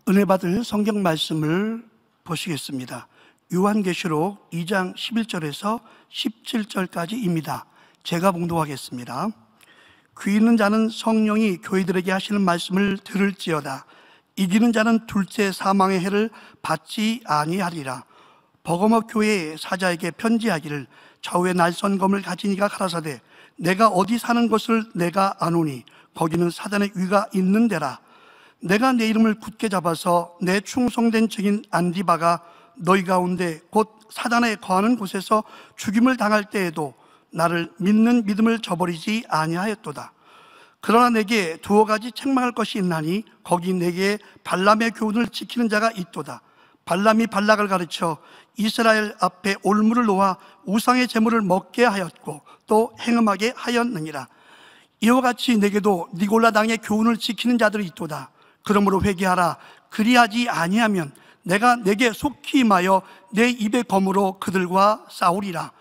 은혜 받을 성경 말씀을 보시겠습니다. 요한계시록 2장 11절에서 17절까지입니다. 제가 봉독하겠습니다. 귀 있는 자는 성령이 교회들에게 하시는 말씀을 들을지어다. 이기는 자는 둘째 사망의 해를 받지 아니하리라. 버거모 교회의 사자에게 편지하기를 좌우에 날선 검을 가진 이가 가라사대 내가 어디 사는 것을 내가 아노니 거기는 사단의 위가 있는 데라. 내가 내 이름을 굳게 잡아서 내 충성된 증인 안디바가 너희 가운데 곧 사단에 거하는 곳에서 죽임을 당할 때에도 나를 믿는 믿음을 저버리지 아니하였도다. 그러나 내게 두어 가지 책망할 것이 있나니 거기 내게 발람의 교훈을 지키는 자가 있도다. 발람이 발락을 가르쳐 이스라엘 앞에 올무를 놓아 우상의 제물을 먹게 하였고 또 행음하게 하였느니라. 이와 같이 내게도 니골라 당의 교훈을 지키는 자들이 있도다. 그러므로 회개하라. 그리하지 아니하면 내가 내게 속히 임하여 내 입의 검으로 그들과 싸우리라.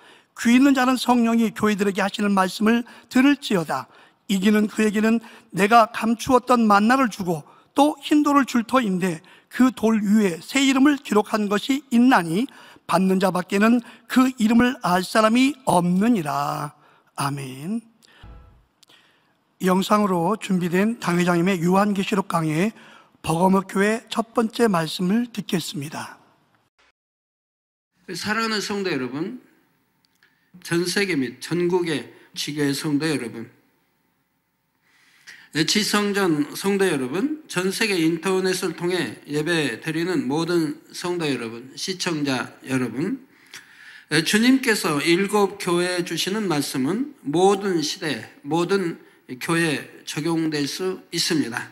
귀 있는 자는 성령이 교회들에게 하시는 말씀을 들을지어다. 이기는 그에게는 내가 감추었던 만나를 주고 또 흰돌을 줄 터인데 그 돌 위에 새 이름을 기록한 것이 있나니 받는 자밖에는 그 이름을 알 사람이 없느니라. 아멘. 영상으로 준비된 당회장님의 요한계시록 강의 버거모 교회 첫 번째 말씀을 듣겠습니다. 사랑하는 성도 여러분, 전 세계 및 전국의 지교회 성도 여러분, 지성전 성도 여러분, 전 세계 인터넷을 통해 예배 드리는 모든 성도 여러분, 시청자 여러분, 주님께서 일곱 교회에 주시는 말씀은 모든 시대, 모든 교회에 적용될 수 있습니다.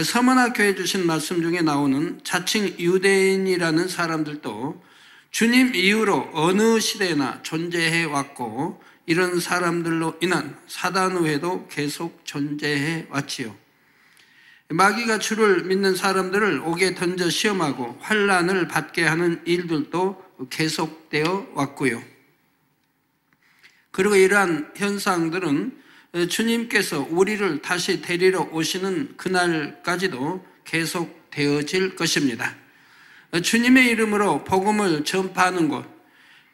서머나 교회에 주신 말씀 중에 나오는 자칭 유대인이라는 사람들도 주님 이후로 어느 시대나 존재해 왔고 이런 사람들로 인한 사단의회도 계속 존재해 왔지요. 마귀가 주를 믿는 사람들을 옥에 던져 시험하고 환난을 받게 하는 일들도 계속되어 왔고요. 그리고 이러한 현상들은 주님께서 우리를 다시 데리러 오시는 그날까지도 계속되어질 것입니다. 주님의 이름으로 복음을 전파하는 곳,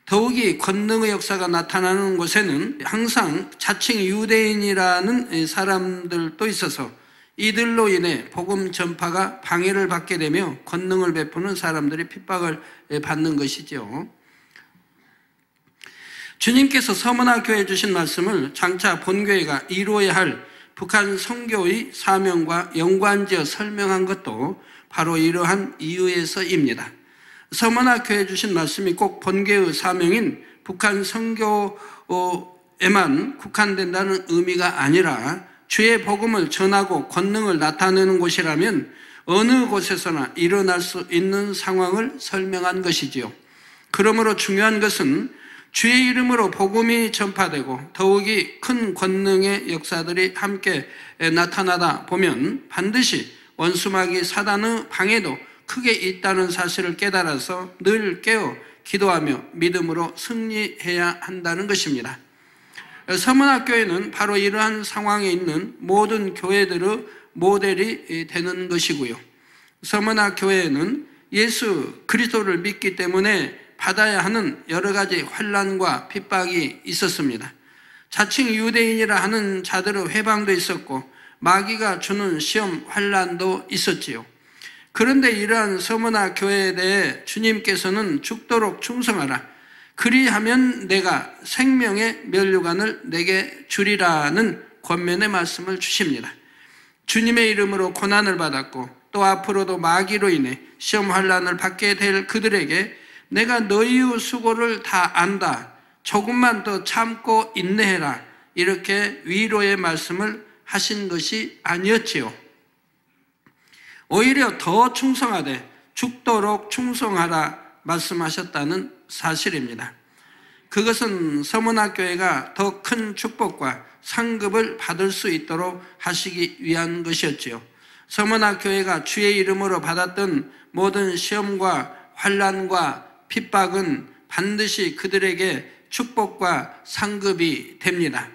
더욱이 권능의 역사가 나타나는 곳에는 항상 자칭 유대인이라는 사람들도 있어서 이들로 인해 복음 전파가 방해를 받게 되며 권능을 베푸는 사람들이 핍박을 받는 것이죠. 주님께서 서머나 교회에 주신 말씀을 장차 본교회가 이루어야 할 북한 선교의 사명과 연관지어 설명한 것도 바로 이러한 이유에서입니다. 서머나 교회에 주신 말씀이 꼭 본교회의 사명인 북한 선교에만 국한된다는 의미가 아니라 주의 복음을 전하고 권능을 나타내는 곳이라면 어느 곳에서나 일어날 수 있는 상황을 설명한 것이지요. 그러므로 중요한 것은 주의 이름으로 복음이 전파되고 더욱이 큰 권능의 역사들이 함께 나타나다 보면 반드시 원수마귀 사단의 방해도 크게 있다는 사실을 깨달아서 늘 깨어 기도하며 믿음으로 승리해야 한다는 것입니다. 서문학교회는 바로 이러한 상황에 있는 모든 교회들의 모델이 되는 것이고요. 서문학교회는 예수 그리스도를 믿기 때문에 받아야 하는 여러 가지 환난과 핍박이 있었습니다. 자칭 유대인이라 하는 자들의 회방도 있었고 마귀가 주는 시험 환난도 있었지요. 그런데 이러한 서머나 교회에 대해 주님께서는 죽도록 충성하라. 그리하면 내가 생명의 면류관을 내게 주리라는 권면의 말씀을 주십니다. 주님의 이름으로 고난을 받았고 또 앞으로도 마귀로 인해 시험 환난을 받게 될 그들에게 내가 너희의 수고를 다 안다. 조금만 더 참고 인내해라. 이렇게 위로의 말씀을 하신 것이 아니었지요. 오히려 더 충성하되 죽도록 충성하라 말씀하셨다는 사실입니다. 그것은 서문학교회가 더 큰 축복과 상급을 받을 수 있도록 하시기 위한 것이었지요. 서문학교회가 주의 이름으로 받았던 모든 시험과 환난과 핍박은 반드시 그들에게 축복과 상급이 됩니다.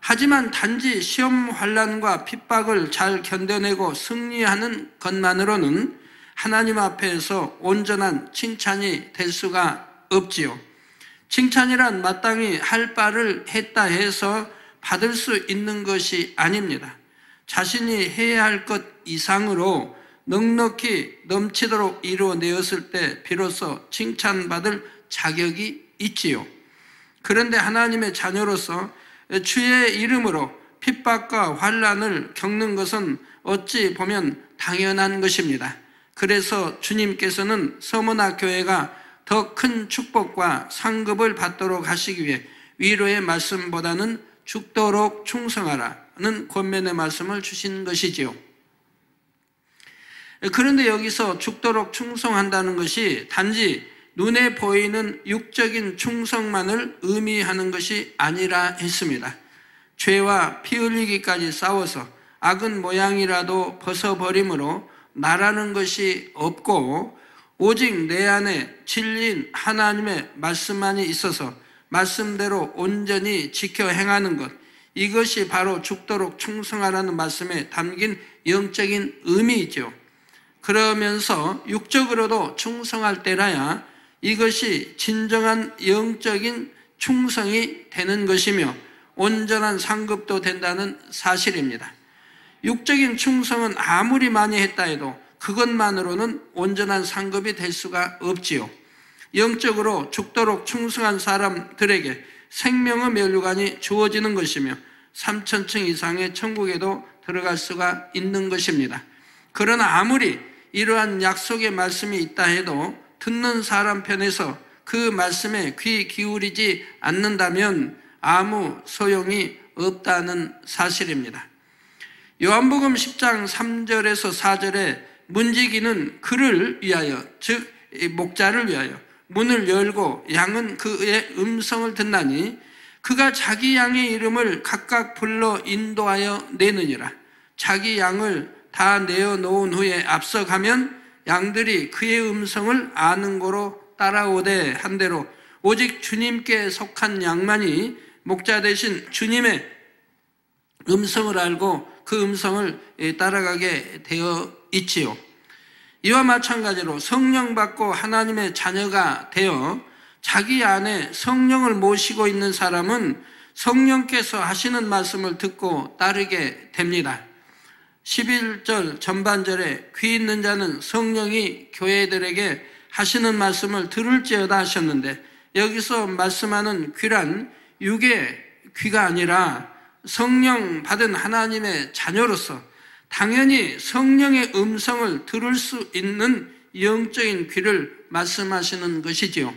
하지만 단지 시험 환난과 핍박을 잘 견뎌내고 승리하는 것만으로는 하나님 앞에서 온전한 칭찬이 될 수가 없지요. 칭찬이란 마땅히 할 바를 했다 해서 받을 수 있는 것이 아닙니다. 자신이 해야 할 것 이상으로 넉넉히 넘치도록 이루어내었을 때 비로소 칭찬받을 자격이 있지요. 그런데 하나님의 자녀로서 주의 이름으로 핍박과 환난을 겪는 것은 어찌 보면 당연한 것입니다. 그래서 주님께서는 서머나 교회가 더 큰 축복과 상급을 받도록 하시기 위해 위로의 말씀보다는 죽도록 충성하라는 권면의 말씀을 주신 것이지요. 그런데 여기서 죽도록 충성한다는 것이 단지 눈에 보이는 육적인 충성만을 의미하는 것이 아니라 했습니다. 죄와 피 흘리기까지 싸워서 악은 모양이라도 벗어버림으로 나라는 것이 없고 오직 내 안에 진리인 하나님의 말씀만이 있어서 말씀대로 온전히 지켜 행하는 것, 이것이 바로 죽도록 충성하라는 말씀에 담긴 영적인 의미이죠. 그러면서 육적으로도 충성할 때라야 이것이 진정한 영적인 충성이 되는 것이며 온전한 상급도 된다는 사실입니다. 육적인 충성은 아무리 많이 했다 해도 그것만으로는 온전한 상급이 될 수가 없지요. 영적으로 죽도록 충성한 사람들에게 생명의 면류관이 주어지는 것이며 3000층 이상의 천국에도 들어갈 수가 있는 것입니다. 그러나 아무리 이러한 약속의 말씀이 있다 해도 듣는 사람 편에서 그 말씀에 귀 기울이지 않는다면 아무 소용이 없다는 사실입니다. 요한복음 10장 3절에서 4절에 문지기는 그를 위하여, 즉 목자를 위하여 문을 열고 양은 그의 음성을 듣나니 그가 자기 양의 이름을 각각 불러 인도하여 내느니라. 자기 양을 다 내어놓은 후에 앞서가면 양들이 그의 음성을 아는 고로 따라오되 한대로 오직 주님께 속한 양만이 목자 대신 주님의 음성을 알고 그 음성을 따라가게 되어 있지요. 이와 마찬가지로 성령 받고 하나님의 자녀가 되어 자기 안에 성령을 모시고 있는 사람은 성령께서 하시는 말씀을 듣고 따르게 됩니다. 11절 전반절에 귀 있는 자는 성령이 교회들에게 하시는 말씀을 들을지어다 하셨는데, 여기서 말씀하는 귀란 육의 귀가 아니라 성령 받은 하나님의 자녀로서 당연히 성령의 음성을 들을 수 있는 영적인 귀를 말씀하시는 것이지요.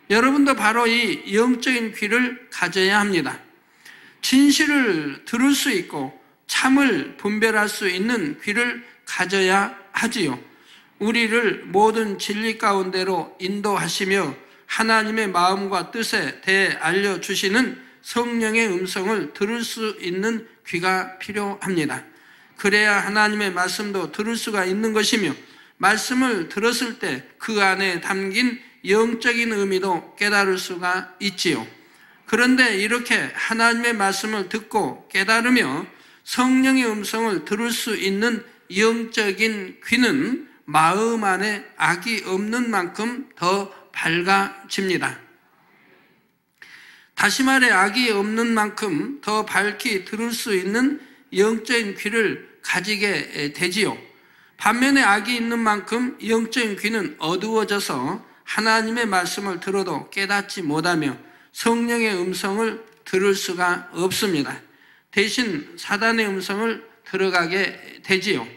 여러분도 바로 이 영적인 귀를 가져야 합니다. 진실을 들을 수 있고 참을 분별할 수 있는 귀를 가져야 하지요. 우리를 모든 진리 가운데로 인도하시며 하나님의 마음과 뜻에 대해 알려주시는 성령의 음성을 들을 수 있는 귀가 필요합니다. 그래야 하나님의 말씀도 들을 수가 있는 것이며 말씀을 들었을 때 그 안에 담긴 영적인 의미도 깨달을 수가 있지요. 그런데 이렇게 하나님의 말씀을 듣고 깨달으며 성령의 음성을 들을 수 있는 영적인 귀는 마음 안에 악이 없는 만큼 더 밝아집니다. 다시 말해 악이 없는 만큼 더 밝게 들을 수 있는 영적인 귀를 가지게 되지요. 반면에 악이 있는 만큼 영적인 귀는 어두워져서 하나님의 말씀을 들어도 깨닫지 못하며 성령의 음성을 들을 수가 없습니다. 대신 사단의 음성을 들어가게 되지요.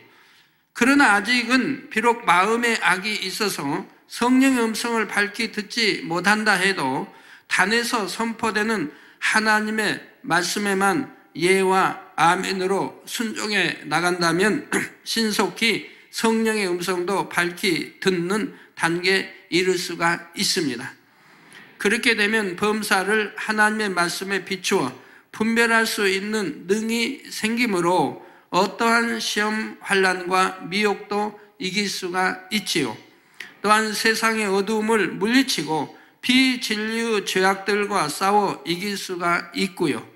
그러나 아직은 비록 마음에 악이 있어서 성령의 음성을 밝히 듣지 못한다 해도 단에서 선포되는 하나님의 말씀에만 예와 아멘으로 순종해 나간다면 신속히 성령의 음성도 밝히 듣는 단계에 이를 수가 있습니다. 그렇게 되면 범사를 하나님의 말씀에 비추어 분별할 수 있는 능이 생기므로 어떠한 시험, 환난과 미혹도 이길 수가 있지요. 또한 세상의 어두움을 물리치고 비진리의 죄악들과 싸워 이길 수가 있고요.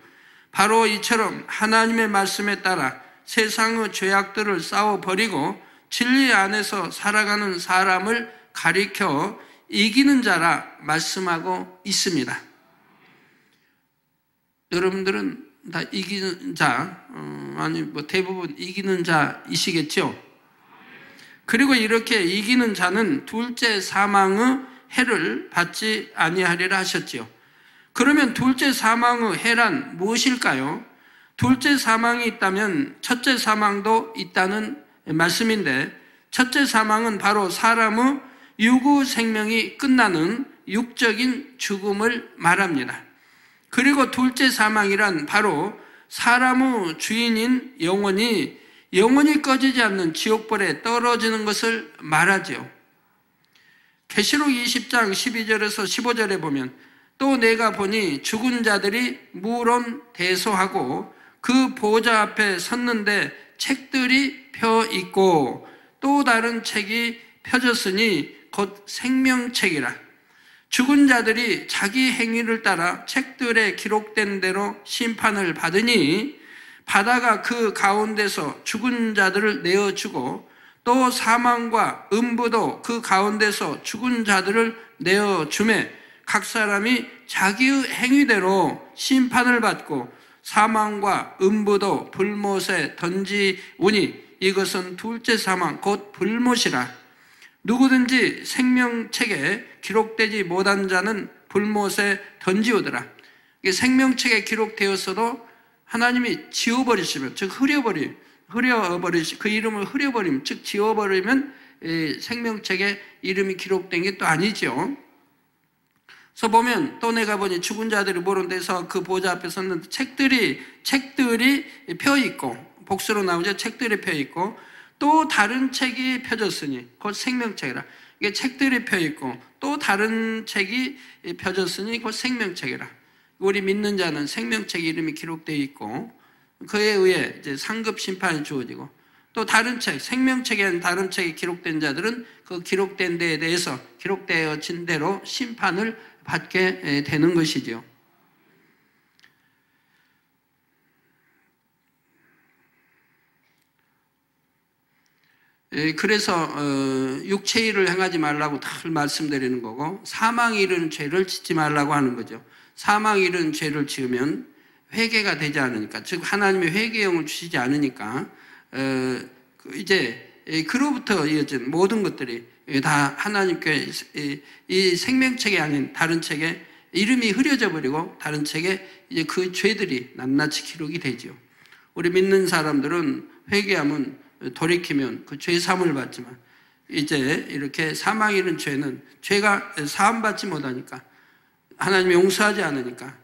바로 이처럼 하나님의 말씀에 따라 세상의 죄악들을 싸워버리고 진리 안에서 살아가는 사람을 가리켜 이기는 자라 말씀하고 있습니다. 여러분들은 다 이기는 자, 대부분 이기는 자이시겠죠? 그리고 이렇게 이기는 자는 둘째 사망의 해를 받지 아니하리라 하셨지요. 그러면 둘째 사망의 해란 무엇일까요? 둘째 사망이 있다면 첫째 사망도 있다는 말씀인데, 첫째 사망은 바로 사람의 유구 생명이 끝나는 육적인 죽음을 말합니다. 그리고 둘째 사망이란 바로 사람의 주인인 영혼이 꺼지지 않는 지옥불에 떨어지는 것을 말하죠. 계시록 20장 12절에서 15절에 보면 또 내가 보니 죽은 자들이 무론 대소하고 그 보좌 앞에 섰는데 책들이 펴 있고 또 다른 책이 펴졌으니 곧 생명책이라. 죽은 자들이 자기 행위를 따라 책들에 기록된 대로 심판을 받으니 바다가 그 가운데서 죽은 자들을 내어주고 또 사망과 음부도 그 가운데서 죽은 자들을 내어주매 각 사람이 자기의 행위대로 심판을 받고 사망과 음부도 불못에 던지우니 이것은 둘째 사망 곧 불못이라. 누구든지 생명책에 기록되지 못한 자는 불못에 던지우더라. 생명책에 기록되었어도 하나님이 지워버리시면, 즉 그 이름을 흐려버리면, 즉 지워버리면 생명책에 이름이 기록된 게 또 아니죠. 그래서 보면 또 내가 보니 죽은 자들이 모른 데서 그 보좌 앞에 섰는데 책들이 펴 있고, 복수로 나오죠. 책들이 펴 있고 또 다른 책이 펴졌으니 곧 생명책이라. 이게 책들이 펴 있고 또 다른 책이 펴졌으니 곧 생명책이라. 우리 믿는 자는 생명책 이름이 기록되어 있고 그에 의해 이제 상급 심판이 주어지고 또 다른 책, 생명책에 아닌 다른 책이 기록된 자들은 그 기록된 데에 대해서 기록되어진 대로 심판을 받게 되는 것이죠. 그래서 육체 일을 행하지 말라고 늘 말씀드리는 거고 사망에 이르는 죄를 짓지 말라고 하는 거죠. 사망에 이르는 죄를 지으면 회개가 되지 않으니까, 즉 하나님의 회개형을 주시지 않으니까 이제 그로부터 이어진 모든 것들이 다 하나님께 이 생명책이 아닌 다른 책에 이름이 흐려져 버리고 다른 책에 이제 그 죄들이 낱낱이 기록이 되죠. 우리 믿는 사람들은 회개하면 돌이키면 그 죄 사함을 받지만 이제 이렇게 사망에 이른 죄는 죄가 사함받지 못하니까 하나님이 용서하지 않으니까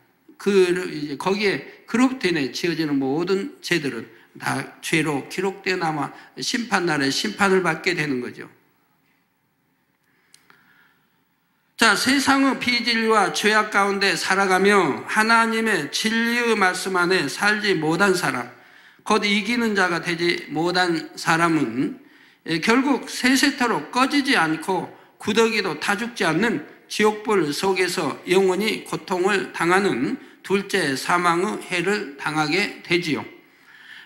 이제 거기에 그로부터 인해 지어지는 모든 죄들은 다 죄로 기록되어 남아 심판날에 심판을 받게 되는 거죠. 자, 세상의 비진리와 죄악 가운데 살아가며 하나님의 진리의 말씀 안에 살지 못한 사람, 곧 이기는 자가 되지 못한 사람은 결국 세세토록 꺼지지 않고 구더기도 타 죽지 않는 지옥불 속에서 영원히 고통을 당하는 둘째 사망의 해를 당하게 되지요.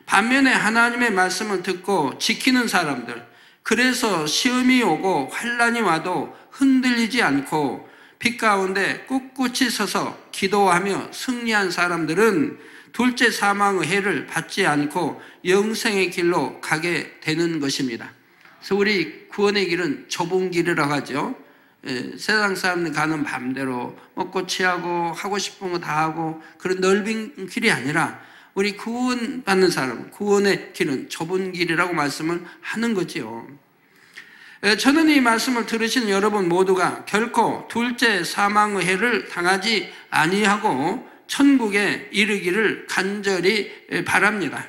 반면에 하나님의 말씀을 듣고 지키는 사람들, 그래서 시험이 오고 환난이 와도 흔들리지 않고 빛 가운데 꿋꿋이 서서 기도하며 승리한 사람들은 둘째 사망의 해를 받지 않고 영생의 길로 가게 되는 것입니다. 그래서 우리 구원의 길은 좁은 길이라고 하죠. 세상 사람들 가는 맘대로 먹고 취하고 하고 싶은 거 다 하고 그런 넓은 길이 아니라 우리 구원받는 사람, 구원의 길은 좁은 길이라고 말씀을 하는 거지요. 저는 이 말씀을 들으신 여러분 모두가 결코 둘째 사망의 해를 당하지 아니하고 천국에 이르기를 간절히 바랍니다.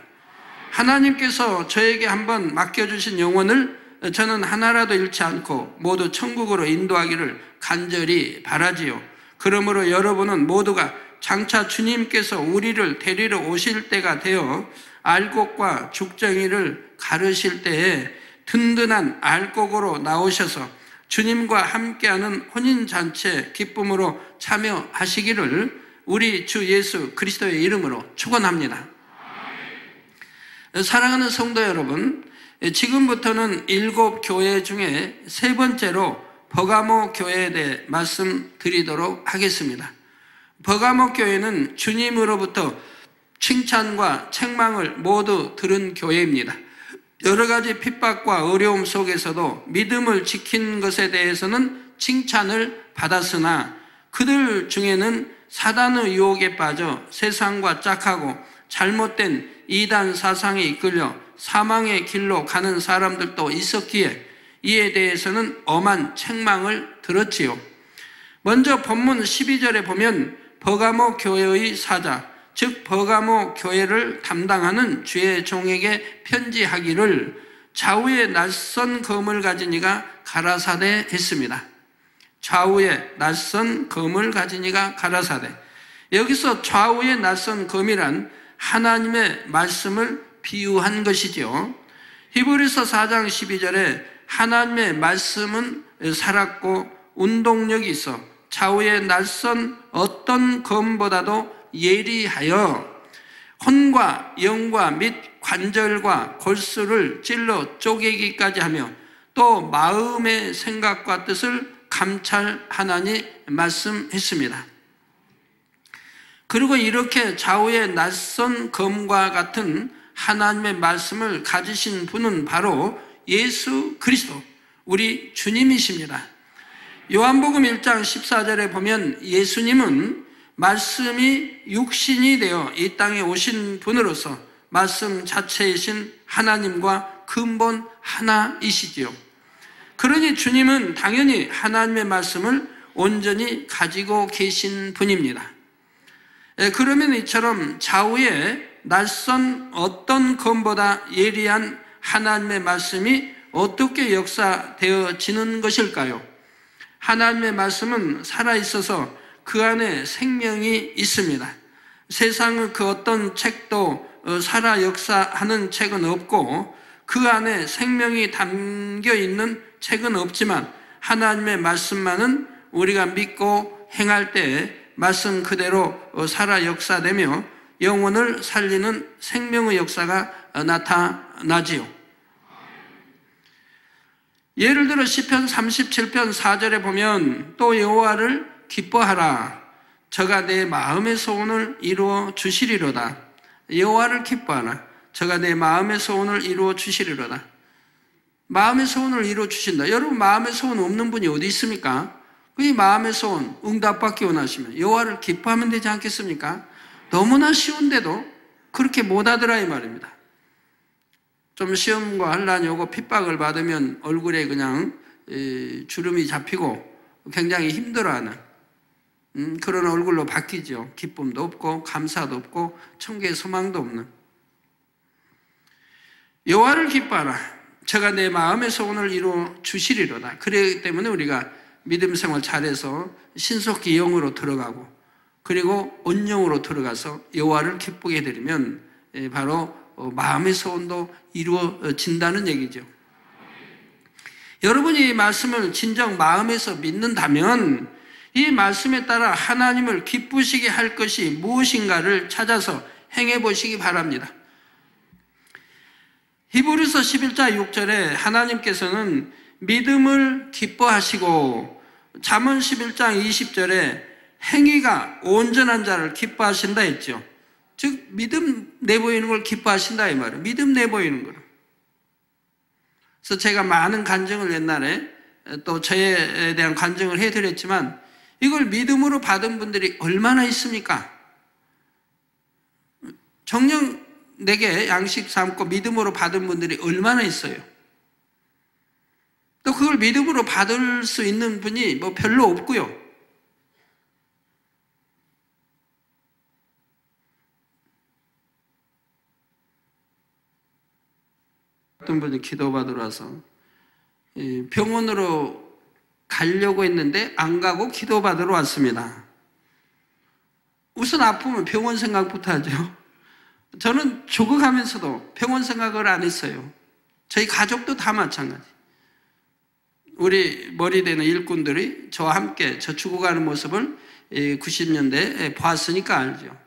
하나님께서 저에게 한번 맡겨주신 영혼을 저는 하나라도 잃지 않고 모두 천국으로 인도하기를 간절히 바라지요. 그러므로 여러분은 모두가 장차 주님께서 우리를 데리러 오실 때가 되어 알곡과 죽정이를 가르실 때에 든든한 알곡으로 나오셔서 주님과 함께하는 혼인잔치에 기쁨으로 참여하시기를 우리 주 예수 그리스도의 이름으로 축원합니다. 사랑하는 성도 여러분, 지금부터는 7 교회 중에 3번째로 버가모 교회에 대해 말씀드리도록 하겠습니다. 버가모 교회는 주님으로부터 칭찬과 책망을 모두 들은 교회입니다. 여러 가지 핍박과 어려움 속에서도 믿음을 지킨 것에 대해서는 칭찬을 받았으나 그들 중에는 사단의 유혹에 빠져 세상과 짝하고 잘못된 이단 사상에 이끌려 사망의 길로 가는 사람들도 있었기에 이에 대해서는 엄한 책망을 들었지요. 먼저 본문 12절에 보면 버가모 교회의 사자, 즉 버가모 교회를 담당하는 주의 종에게 편지하기를 좌우에 낯선 검을 가진 이가 가라사대 했습니다. 좌우에 낯선 검을 가진 이가 가라사대. 여기서 좌우에 낯선 검이란 하나님의 말씀을 비유한 것이죠. 히브리서 4장 12절에 하나님의 말씀은 살았고 운동력이 있어 좌우에 낯선 어떤 검보다도 예리하여 혼과 영과 및 관절과 골수를 찔러 쪼개기까지 하며 또 마음의 생각과 뜻을 감찰하나니 말씀했습니다. 그리고 이렇게 좌우에 낯선 검과 같은 하나님의 말씀을 가지신 분은 바로 예수 그리스도, 우리 주님이십니다. 요한복음 1장 14절에 보면 예수님은 말씀이 육신이 되어 이 땅에 오신 분으로서 말씀 자체이신 하나님과 근본 하나이시지요. 그러니 주님은 당연히 하나님의 말씀을 온전히 가지고 계신 분입니다. 그러면 이처럼 좌우에 낯선 어떤 검보다 예리한 하나님의 말씀이 어떻게 역사되어지는 것일까요? 하나님의 말씀은 살아있어서 그 안에 생명이 있습니다. 세상의 그 어떤 책도 살아 역사하는 책은 없고 그 안에 생명이 담겨 있는 책은 없지만 하나님의 말씀만은 우리가 믿고 행할 때 말씀 그대로 살아 역사되며 영혼을 살리는 생명의 역사가 나타나지요. 예를 들어 시편 37편 4절에 보면 또 여호와를 기뻐하라. 저가 내 마음의 소원을 이루어 주시리로다. 여호와를 기뻐하라. 저가 내 마음의 소원을 이루어 주시리로다. 마음의 소원을 이루어 주신다. 여러분 마음의 소원 없는 분이 어디 있습니까? 이 마음의 소원 응답받기 원하시면 여호와를 기뻐하면 되지 않겠습니까? 너무나 쉬운데도 그렇게 못하더라 이 말입니다. 좀 시험과 환란이 오고 핍박을 받으면 얼굴에 그냥 주름이 잡히고 굉장히 힘들어하는 그런 얼굴로 바뀌죠. 기쁨도 없고 감사도 없고 천국의 소망도 없는. 여호와를 기뻐하라. 저가 내 마음의 소원을 이루어 주시리로다. 그렇기 때문에 우리가 믿음 생활 잘해서 신속히 영으로 들어가고 그리고 온영으로 들어가서 여호와를 기쁘게 해드리면 바로 마음의 소원도 이루어진다는 얘기죠. 여러분이 이 말씀을 진정 마음에서 믿는다면 이 말씀에 따라 하나님을 기쁘시게 할 것이 무엇인가를 찾아서 행해 보시기 바랍니다. 히브리서 11장 6절에 하나님께서는 믿음을 기뻐하시고 잠언 11장 20절에 행위가 온전한 자를 기뻐하신다 했죠. 즉 믿음 내보이는 걸 기뻐하신다 이 말이에요. 믿음 내보이는 거를. 그래서 제가 많은 간증을 옛날에 또 저에 대한 간증을 해드렸지만 이걸 믿음으로 받은 분들이 얼마나 있습니까? 정녕 내게 양식 삼고 믿음으로 받은 분들이 얼마나 있어요? 또 그걸 믿음으로 받을 수 있는 분이 뭐 별로 없고요. 어떤 분이 기도받으러 와서 병원으로 가려고 했는데 안 가고 기도받으러 왔습니다. 우선 아프면 병원 생각부터 하죠. 저는 조국하면서도 병원 생각을 안 했어요. 저희 가족도 다 마찬가지. 우리 머리 되는 일꾼들이 저와 함께 저 죽어가는 모습을 90년대 보았으니까 알죠.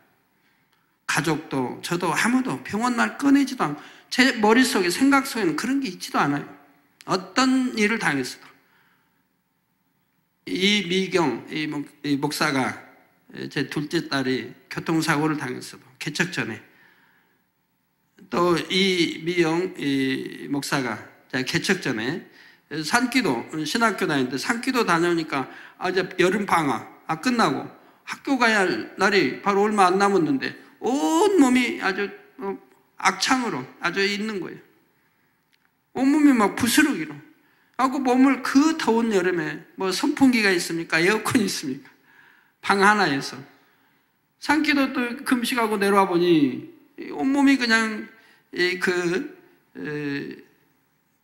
가족도 저도 아무도 병원 말 꺼내지도 않고 제 머릿속에 생각 속에는 그런 게 있지도 않아요. 어떤 일을 당했어도. 이미경 이 목사가 제 둘째 딸이 교통사고를 당했어도 개척 전에, 또 이미영 이 목사가 개척 전에 산기도 신학교 다니는데 산기도 다녀오니까 이제 여름 방학 끝나고 학교 가야 할 날이 바로 얼마 안 남았는데 온 몸이 아주 악창으로 아주 있는 거예요. 온몸이 막 부스러기로 하고, 몸을 그 더운 여름에 뭐 선풍기가 있습니까? 에어컨이 있습니까? 방 하나에서 산기도 또 금식하고 내려와 보니 온몸이 그냥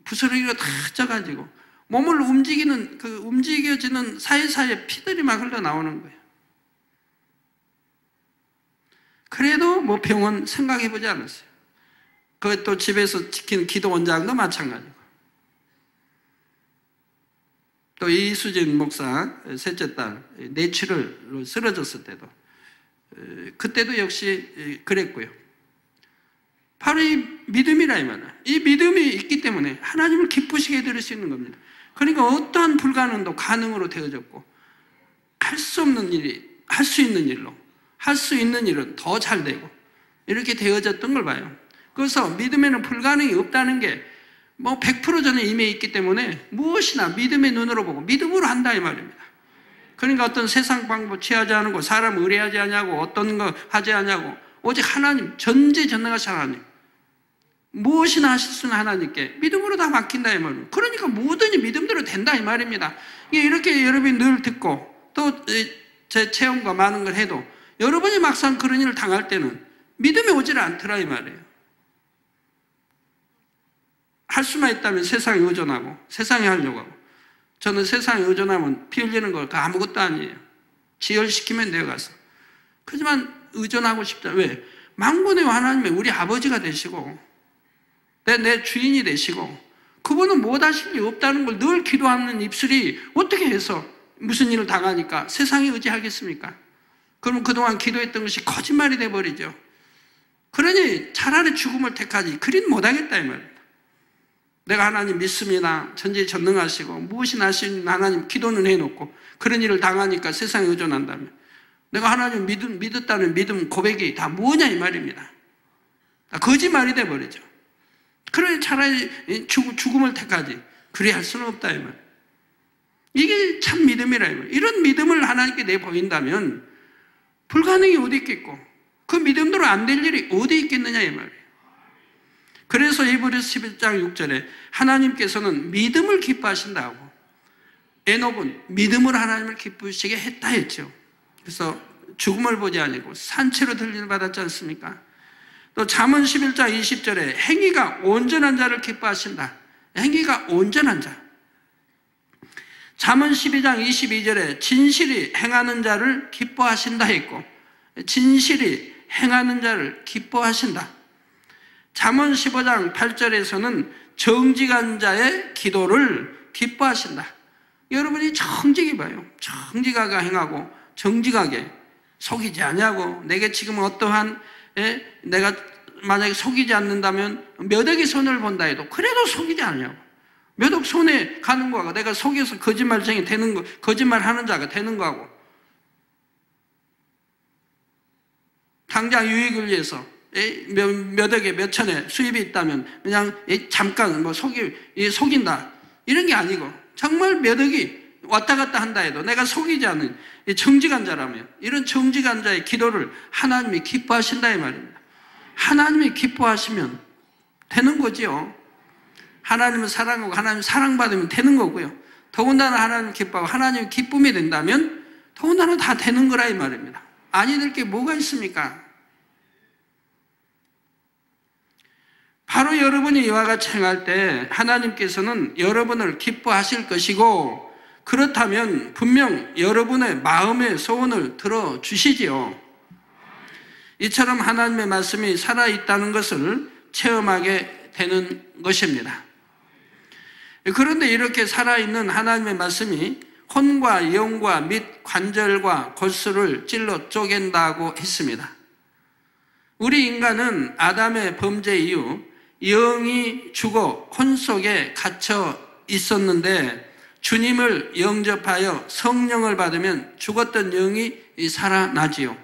부스러기가 다 쪄가지고 몸을 움직이는 움직여지는 사이사이에 피들이 막 흘러나오는 거예요. 그래도 뭐 병원 생각해보지 않았어요. 그것도 집에서 지키는 기도 원장도 마찬가지고. 또 이수진 목사 셋째 딸 뇌출혈로 쓰러졌을 때도 그때도 역시 그랬고요. 바로 이 믿음이라 이 말이에요. 이 믿음이 있기 때문에 하나님을 기쁘시게 해드릴 수 있는 겁니다. 그러니까 어떠한 불가능도 가능으로 되어졌고, 할 수 없는 일이 할 수 있는 일로, 할 수 있는 일은 더 잘 되고, 이렇게 되어졌던 걸 봐요. 그래서 믿음에는 불가능이 없다는 게 뭐 100% 저는 이미 있기 때문에 무엇이나 믿음의 눈으로 보고 믿음으로 한다 이 말입니다. 그러니까 어떤 세상 방법 취하지 않고 사람 의뢰하지 않냐고 어떤 거 하지 않냐고, 오직 하나님, 전지전능하신 하나님, 무엇이나 하실 수 있는 하나님께 믿음으로 다 맡긴다 이 말입니다. 그러니까 뭐든지 믿음대로 된다 이 말입니다. 이렇게 여러분이 늘 듣고 또 제 체험과 많은 걸 해도 여러분이 막상 그런 일을 당할 때는 믿음이 오지를 않더라 이 말이에요. 할 수만 있다면 세상에 의존하고 세상에 하려고 하고, 저는 세상에 의존하면 피 흘리는 거 아무것도 아니에요. 지혈시키면 돼요 가서. 그렇지만 의존하고 싶다. 왜? 만군의 하나님의 우리 아버지가 되시고 내 주인이 되시고, 그분은 못하실 리 없다는 걸 늘 기도하는 입술이 어떻게 해서 무슨 일을 당하니까 세상에 의지하겠습니까? 그러면 그동안 기도했던 것이 거짓말이 돼버리죠. 그러니 차라리 죽음을 택하지 그린 못하겠다 이 말입니다. 내가 하나님 믿습니다. 전지전능하시고 무엇이나 하시는 하나님 기도는 해놓고 그런 일을 당하니까 세상에 의존한다면, 내가 하나님 믿었다는 믿음 고백이 다 뭐냐 이 말입니다. 다 거짓말이 돼버리죠. 그러니 차라리 죽음을 택하지 그리 할 수는 없다 이 말. 이게 참 믿음이라 이 말. 이런 믿음을 하나님께 내보인다면 불가능이 어디 있겠고, 그 믿음대로 안 될 일이 어디 있겠느냐 이 말이에요. 그래서 히브리서 11장 6절에 하나님께서는 믿음을 기뻐하신다고, 에녹은 믿음으로 하나님을 기쁘시게 했다 했죠. 그래서 죽음을 보지 아니고 산채로 들림을 받았지 않습니까? 또 잠언 11장 20절에 행위가 온전한 자를 기뻐하신다. 행위가 온전한 자. 잠언 12장 22절에 진실이 행하는 자를 기뻐하신다 했고, 진실이 행하는 자를 기뻐하신다. 잠언 15장 8절에서는 정직한 자의 기도를 기뻐하신다. 여러분이 정직히 봐요. 정직하게 행하고 정직하게 속이지 않냐고. 내게 지금 어떠한 내가 만약에 속이지 않는다면 몇 억의 손을 본다 해도 그래도 속이지 않냐고. 몇 억 손에 가는 거하고 내가 속여서 거짓말쟁이 되는 거, 거짓말하는 자가 되는 거하고, 당장 유익을 위해서 몇 억에 몇 천에 수입이 있다면 그냥 잠깐 뭐 속인다 이런 게 아니고, 정말 몇 억이 왔다 갔다 한다 해도 내가 속이지 않는 정직한 자라면, 이런 정직한 자의 기도를 하나님이 기뻐하신다 이 말입니다. 하나님이 기뻐하시면 되는 거지요. 하나님은 사랑하고 하나님 사랑받으면 되는 거고요. 더군다나 하나님 기뻐하고 하나님 기쁨이 된다면 더군다나 다 되는 거라 이 말입니다. 아니 될 게 뭐가 있습니까? 바로 여러분이 이와 같이 행할 때 하나님께서는 여러분을 기뻐하실 것이고, 그렇다면 분명 여러분의 마음의 소원을 들어주시지요. 이처럼 하나님의 말씀이 살아있다는 것을 체험하게 되는 것입니다. 그런데 이렇게 살아있는 하나님의 말씀이 혼과 영과 및 관절과 골수를 찔러 쪼갠다고 했습니다. 우리 인간은 아담의 범죄 이후 영이 죽어 혼 속에 갇혀 있었는데 주님을 영접하여 성령을 받으면 죽었던 영이 살아나지요.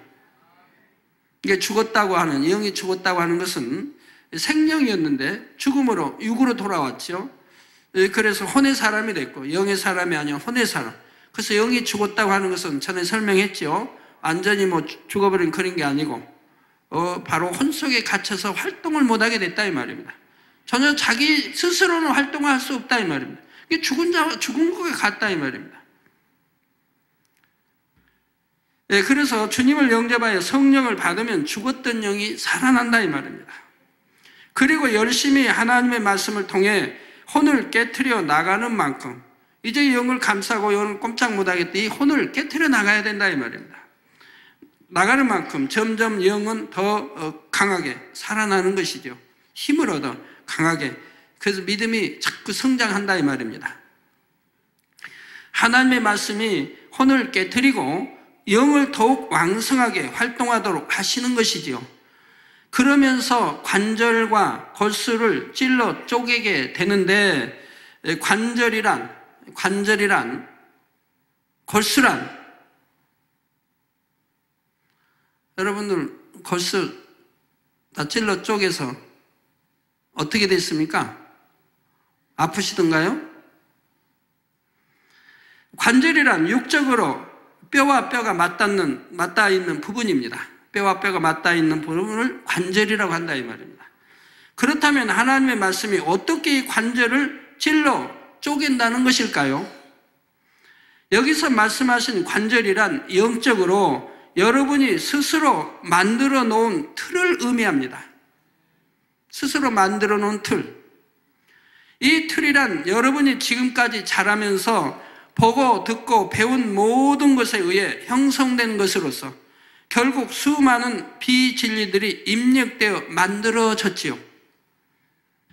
이게 죽었다고 하는, 영이 죽었다고 하는 것은 생명이었는데 죽음으로 육으로 돌아왔죠. 그래서 혼의 사람이 됐고 영의 사람이 아니라 혼의 사람. 그래서 영이 죽었다고 하는 것은 전에 설명했죠. 완전히 뭐 죽어버린 그런 게 아니고 바로 혼 속에 갇혀서 활동을 못하게 됐다 이 말입니다. 전혀 자기 스스로는 활동할 수 없다 이 말입니다. 이게 죽은 것과 같다 이 말입니다. 네, 그래서 주님을 영접하여 성령을 받으면 죽었던 영이 살아난다 이 말입니다. 그리고 열심히 하나님의 말씀을 통해 혼을 깨트려 나가는 만큼 이제 영을 감싸고 영을 꼼짝 못하겠다. 이 혼을 깨트려 나가야 된다 이 말입니다. 나가는 만큼 점점 영은 더 강하게 살아나는 것이죠. 힘을 얻어 강하게. 그래서 믿음이 자꾸 성장한다 이 말입니다. 하나님의 말씀이 혼을 깨트리고 영을 더욱 왕성하게 활동하도록 하시는 것이지요. 그러면서 관절과 골수를 찔러 쪼개게 되는데 관절이란 골수란 여러분들 골수 다 찔러 쪼개서 어떻게 됐습니까? 아프시던가요? 관절이란 육적으로 뼈와 뼈가 맞닿아 있는 부분입니다. 뼈와 뼈가 맞닿아 있는 부분을 관절이라고 한다 이 말입니다. 그렇다면 하나님의 말씀이 어떻게 이 관절을 찔러 쪼갠다는 것일까요? 여기서 말씀하신 관절이란 영적으로 여러분이 스스로 만들어 놓은 틀을 의미합니다. 스스로 만들어 놓은 틀. 이 틀이란 여러분이 지금까지 자라면서 보고 듣고 배운 모든 것에 의해 형성된 것으로서 결국 수많은 비진리들이 입력되어 만들어졌지요.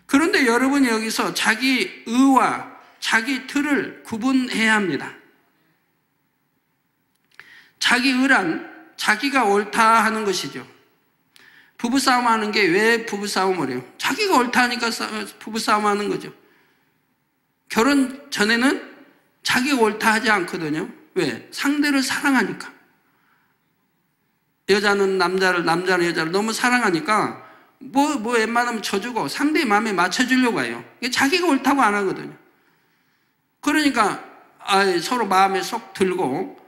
그런데 여러분이 여기서 자기 의와 자기 틀을 구분해야 합니다. 자기 의란 자기가 옳다 하는 것이죠. 부부싸움 하는 게 왜 부부싸움을 해요? 자기가 옳다 하니까 부부싸움 하는 거죠. 결혼 전에는 자기가 옳다 하지 않거든요. 왜? 상대를 사랑하니까. 여자는 남자를, 남자는 여자를 너무 사랑하니까 뭐 웬만하면 쳐주고 상대의 마음에 맞춰주려고 해요. 자기가 옳다고 안 하거든요. 그러니까 서로 마음에 쏙 들고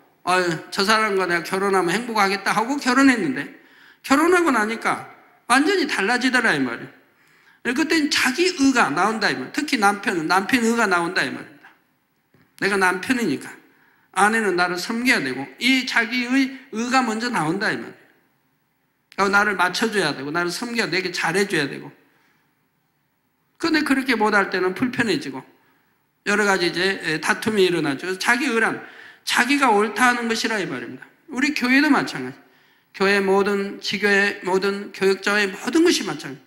저 사람과 내가 결혼하면 행복하겠다 하고 결혼했는데 결혼하고 나니까 완전히 달라지더라 이 말이에요. 그때는 자기 의가 나온다 이 말이에요. 특히 남편은 남편 의가 나온다 이 말입니다. 내가 남편이니까 아내는 나를 섬겨야 되고 이 자기의 의가 먼저 나온다 이 말이에요. 나를 맞춰줘야 되고 나를 섬겨야 되고 내게 잘해줘야 되고. 그런데 그렇게 못할 때는 불편해지고 여러 가지 이제 다툼이 일어나죠. 자기 의란 자기가 옳다 하는 것이라 이 말입니다. 우리 교회도 마찬가지. 교회 모든 지교회 모든 교육자의 모든 것이 마찬가지.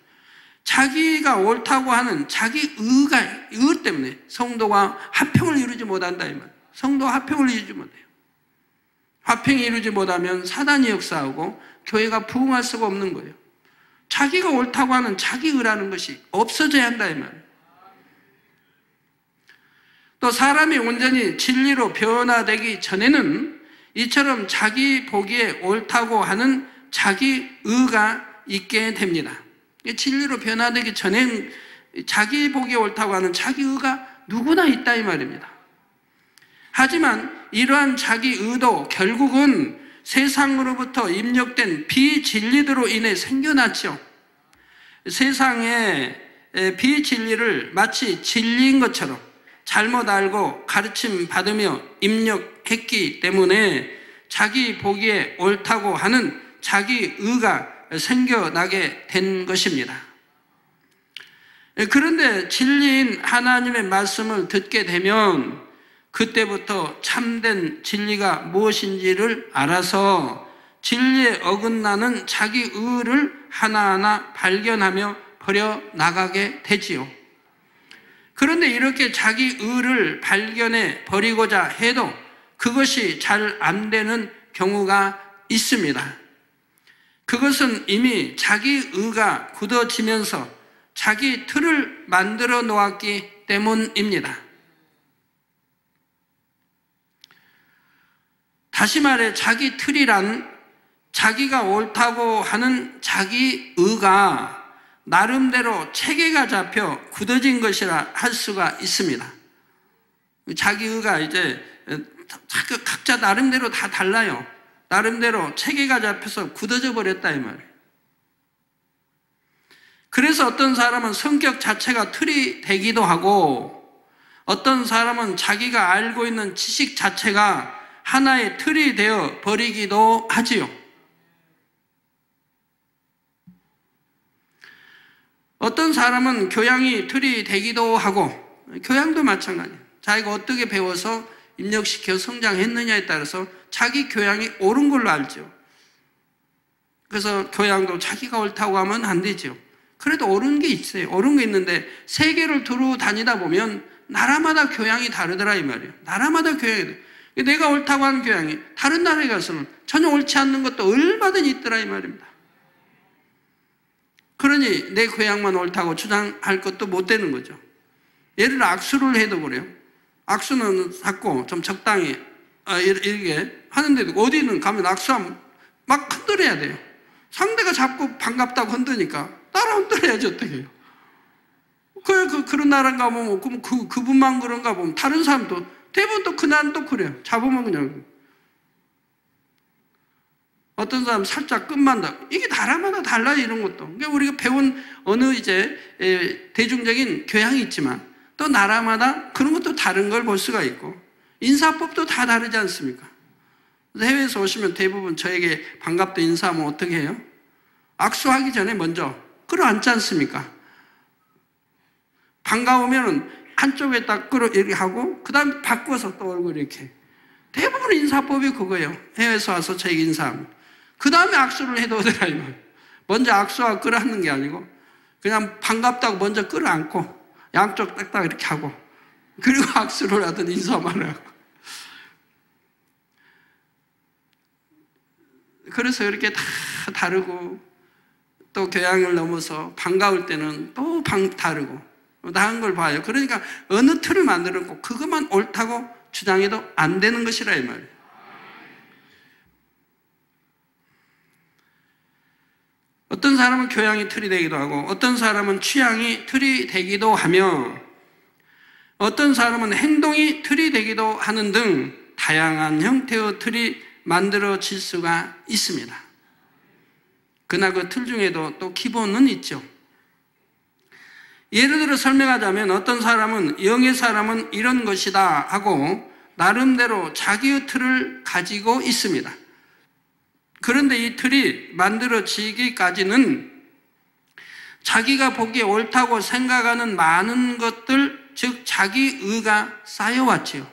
자기가 옳다고 하는 자기 의 때문에 성도가 화평을 이루지 못한다 이 말. 성도가 화평을 이루지 못해요. 화평이 이루지 못하면 사단이 역사하고 교회가 부흥할 수가 없는 거예요. 자기가 옳다고 하는 자기 의라는 것이 없어져야 한다 이 말. 또 사람이 온전히 진리로 변화되기 전에는 이처럼 자기 보기에 옳다고 하는 자기 의가 있게 됩니다. 진리로 변화되기 전엔 자기 보기에 옳다고 하는 자기 의가 누구나 있다 이 말입니다. 하지만 이러한 자기 의도 결국은 세상으로부터 입력된 비진리들로 인해 생겨났죠. 세상의 비진리를 마치 진리인 것처럼 잘못 알고 가르침 받으며 입력했기 때문에 자기 보기에 옳다고 하는 자기 의가 생겨나게 된 것입니다. 그런데 진리인 하나님의 말씀을 듣게 되면 그때부터 참된 진리가 무엇인지를 알아서 진리에 어긋나는 자기 의를 하나하나 발견하며 버려나가게 되지요. 그런데 이렇게 자기 의를 발견해 버리고자 해도 그것이 잘 안 되는 경우가 있습니다. 그것은 이미 자기 의가 굳어지면서 자기 틀을 만들어 놓았기 때문입니다. 다시 말해 자기 틀이란 자기가 옳다고 하는 자기 의가 나름대로 체계가 잡혀 굳어진 것이라 할 수가 있습니다. 자기 의가 이제 각자 나름대로 다 달라요. 나름대로 체계가 잡혀서 굳어져 버렸다 이 말이에요. 그래서 어떤 사람은 성격 자체가 틀이 되기도 하고 어떤 사람은 자기가 알고 있는 지식 자체가 하나의 틀이 되어 버리기도 하지요. 어떤 사람은 교양이 틀이 되기도 하고 교양도 마찬가지예요. 자기가 어떻게 배워서 입력시켜 성장했느냐에 따라서 자기 교양이 옳은 걸로 알죠. 그래서 교양도 자기가 옳다고 하면 안 되죠. 그래도 옳은 게 있어요. 옳은 게 있는데 세계를 두루 다니다 보면 나라마다 교양이 다르더라 이 말이에요. 나라마다 교양이 다르더라. 내가 옳다고 하는 교양이 다른 나라에 가서는 전혀 옳지 않는 것도 얼마든지 있더라 이 말입니다. 그러니 내 교양만 옳다고 주장할 것도 못 되는 거죠. 예를 들어 악수를 해도 그래요. 악수는 자꾸 좀 적당히 이렇게 하는데도 어디는 가면 악수하면 막 흔들어야 돼요. 상대가 자꾸 반갑다고 흔드니까 따라 흔들어야지 어떻게 해요. 그런 나라 가보면 그분만 그런가 보면 다른 사람도 대부분 또 그날은 또 그래요. 잡으면 그냥 어떤 사람 살짝 끝만 다 이게 나라마다 달라요 이런 것도. 그러니까 우리가 배운 어느 이제 대중적인 교양이 있지만 또 나라마다 그런 것도 다른 걸 볼 수가 있고 인사법도 다 다르지 않습니까? 해외에서 오시면 대부분 저에게 반갑다 인사하면 어떻게 해요? 악수하기 전에 먼저 끌어안지 않습니까? 반가우면 한쪽에 딱 끌어 이렇게 하고 그 다음에 바꿔서 또 얼굴 이렇게. 대부분 인사법이 그거예요. 해외에서 와서 저에게 인사하면. 그 다음에 악수를 해도 되라. 먼저 악수하고 끌어안는 게 아니고 그냥 반갑다고 먼저 끌어안고 양쪽 딱딱 이렇게 하고 그리고 악수를 하든 인사만 하고. 그래서 이렇게 다 다르고 또 교양을 넘어서 반가울 때는 또 다르고 다른 걸 봐요. 그러니까 어느 틀을 만들었고 그것만 옳다고 주장해도 안 되는 것이라 이 말이에요. 어떤 사람은 교양이 틀이 되기도 하고 어떤 사람은 취향이 틀이 되기도 하며 어떤 사람은 행동이 틀이 되기도 하는 등 다양한 형태의 틀이 만들어질 수가 있습니다. 그러나 그 틀 중에도 또 기본은 있죠. 예를 들어 설명하자면 어떤 사람은 영의 사람은 이런 것이다 하고 나름대로 자기의 틀을 가지고 있습니다. 그런데 이 틀이 만들어지기까지는 자기가 보기에 옳다고 생각하는 많은 것들, 즉 자기의가 쌓여왔지요.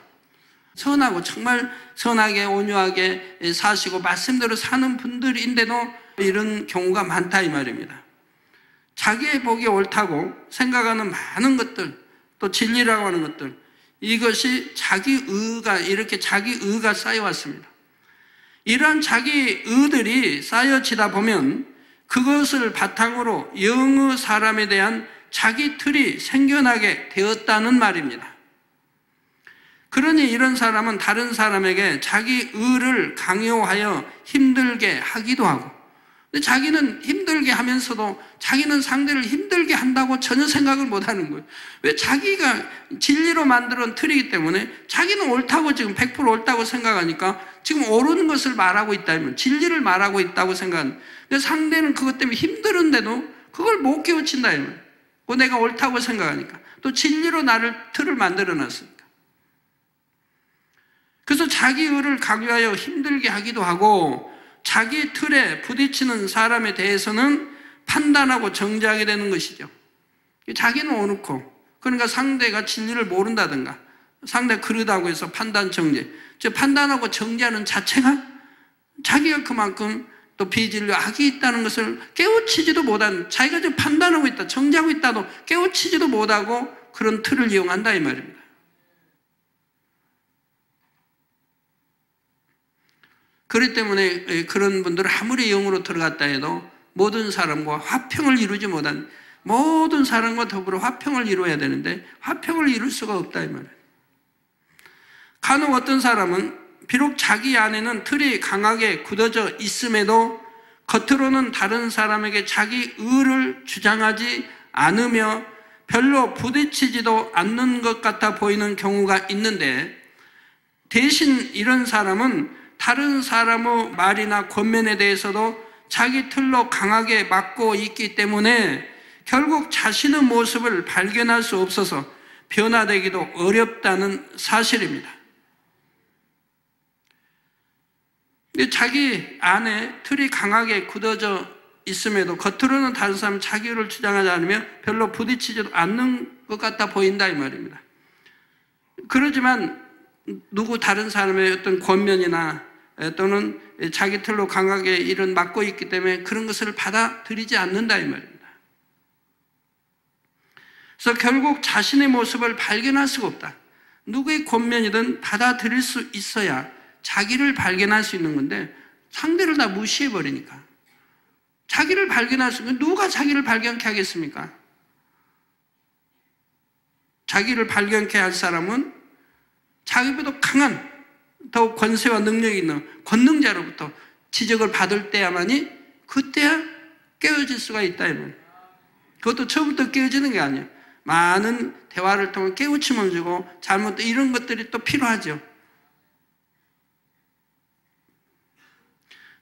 선하고 정말 선하게 온유하게 사시고 말씀대로 사는 분들인데도 이런 경우가 많다 이 말입니다. 자기의 보기에 옳다고 생각하는 많은 것들, 또 진리라고 하는 것들, 이것이 자기의가 이렇게 자기의가 쌓여왔습니다. 이러한 자기의들이 쌓여지다 보면 그것을 바탕으로 영의 사람에 대한 자기 틀이 생겨나게 되었다는 말입니다. 그러니 이런 사람은 다른 사람에게 자기 의를 강요하여 힘들게 하기도 하고 근데 자기는 힘들게 하면서도 자기는 상대를 힘들게 한다고 전혀 생각을 못하는 거예요. 왜? 자기가 진리로 만들어온 틀이기 때문에 자기는 옳다고 지금 100% 옳다고 생각하니까 지금 옳은 것을 말하고 있다면 진리를 말하고 있다고 생각하는 근데 상대는 그것 때문에 힘들은데도 그걸 못 깨우친다 이 말이에요. 내가 옳다고 생각하니까 또 진리로 나를 틀을 만들어 놨으니까. 그래서 자기 의를 강요하여 힘들게 하기도 하고 자기 틀에 부딪히는 사람에 대해서는 판단하고 정죄하게 되는 것이죠. 자기는 옳고 그러니까 상대가 진리를 모른다든가 상대가 그러다고 해서 판단 정죄 즉 판단하고 정죄하는 자체가 자기가 그만큼 또 비진리 악이 있다는 것을 깨우치지도 못한 자기가 지금 판단하고 있다 정죄하고 있다도 깨우치지도 못하고 그런 틀을 이용한다 이 말입니다. 그렇기 때문에 그런 분들은 아무리 영으로 들어갔다 해도 모든 사람과 화평을 이루지 못한, 모든 사람과 더불어 화평을 이루어야 되는데 화평을 이룰 수가 없다 이 말이에요. 간혹 어떤 사람은 비록 자기 안에는 틀이 강하게 굳어져 있음에도 겉으로는 다른 사람에게 자기 의를 주장하지 않으며 별로 부딪히지도 않는 것 같아 보이는 경우가 있는데, 대신 이런 사람은 다른 사람의 말이나 권면에 대해서도 자기 틀로 강하게 막고 있기 때문에 결국 자신의 모습을 발견할 수 없어서 변화되기도 어렵다는 사실입니다. 자기 안에 틀이 강하게 굳어져 있음에도 겉으로는 다른 사람 자기를 주장하지 않으며 별로 부딪히지도 않는 것 같아 보인다 이 말입니다. 그러지만 누구 다른 사람의 어떤 권면이나 또는 자기 틀로 강하게 일은 막고 있기 때문에 그런 것을 받아들이지 않는다 이 말입니다. 그래서 결국 자신의 모습을 발견할 수가 없다. 누구의 권면이든 받아들일 수 있어야 자기를 발견할 수 있는 건데 상대를 다 무시해버리니까 자기를 발견할 수 있는, 누가 자기를 발견케 하겠습니까? 자기를 발견케 할 사람은 자기보다 강한, 더욱 권세와 능력이 있는 권능자로부터 지적을 받을 때야만이 그때야 깨어질 수가 있다 이 말이에요. 그것도 처음부터 깨어지는 게 아니에요. 많은 대화를 통해 깨우침을 주고 잘못 이런 것들이 또 필요하죠.